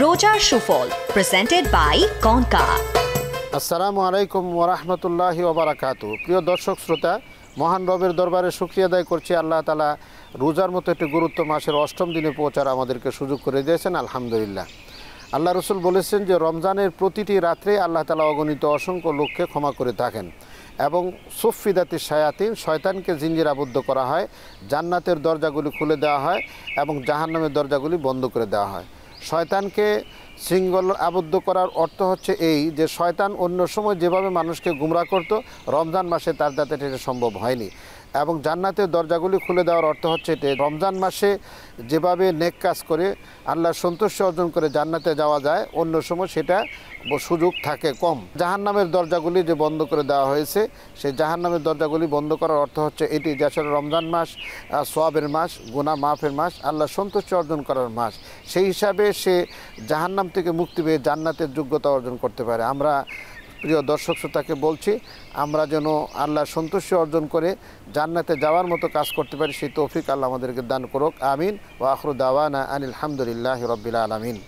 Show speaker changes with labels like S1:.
S1: রোজার সুফল presented by concha.
S2: আসসালামু আলাইকুম ওরহমতুল্লাহি ওবারাকাতু। প্রিয় দর্শক শ্রোতা, মহান রবের দরবারে শুকরিয়া আদায় করছি, আল্লাহ তাআলা রোজার মতো একটি গুরুত্ব মাসের অষ্টম দিনে পৌঁছার আমাদেরকে সুযোগ করে দিয়েছেন, আলহামদুলিল্লাহ। আল্লাহ রসুল বলেছেন যে রমজানের প্রতিটি রাত্রে আল্লাহ তাআলা অগণিত অসংখ্য লোককে ক্ষমা করে থাকেন এবং সুফিদাতি শায়াতিন, শয়তানকে জিঞ্জির আবদ্ধ করা হয়, জান্নাতের দরজাগুলি খুলে দেওয়া হয় এবং জাহান্নামের দরজাগুলি বন্ধ করে দেওয়া হয়। শয়তানকে শৃঙ্খল আবদ্ধ করার অর্থ হচ্ছে এই যে শয়তান অন্য সময় যেভাবে মানুষকে গুমরা করত, রমজান মাসে তার দ্বারা এটা সম্ভব হয়নি। এবং জান্নাতের দরজাগুলি খুলে দেওয়ার অর্থ হচ্ছে এটি, রমজান মাসে যেভাবে নেক কাজ করে আল্লাহর সন্তুষ্টি অর্জন করে জান্নাতে যাওয়া যায়, অন্য সময় সেটা সুযোগ থাকে কম। জাহান্নামের দরজাগুলি যে বন্ধ করে দেওয়া হয়েছে, সেই জাহান্নামের দরজাগুলি বন্ধ করার অর্থ হচ্ছে এটি যে আসলে রমজান মাস সোয়াবের মাস, গুনাহ মাফের মাস, আল্লাহর সন্তুষ্টি অর্জন করার মাস। সেই হিসাবে সে জাহান্নাম থেকে মুক্তি পেয়ে জান্নাতের যোগ্যতা অর্জন করতে পারে। আমরা প্রিয় দর্শক শ্রোতাকে বলছি, আমরা যেন আল্লাহর সন্তুষ্টি অর্জন করে জান্নাতে যাওয়ার মতো কাজ করতে পারি, সেই তৌফিক আল্লাহ আমাদেরকে দান করুক। আমিন। ওয়া আখিরু দাওয়ানা আনিল হামদুলিল্লাহি রাব্বিল আলামিন।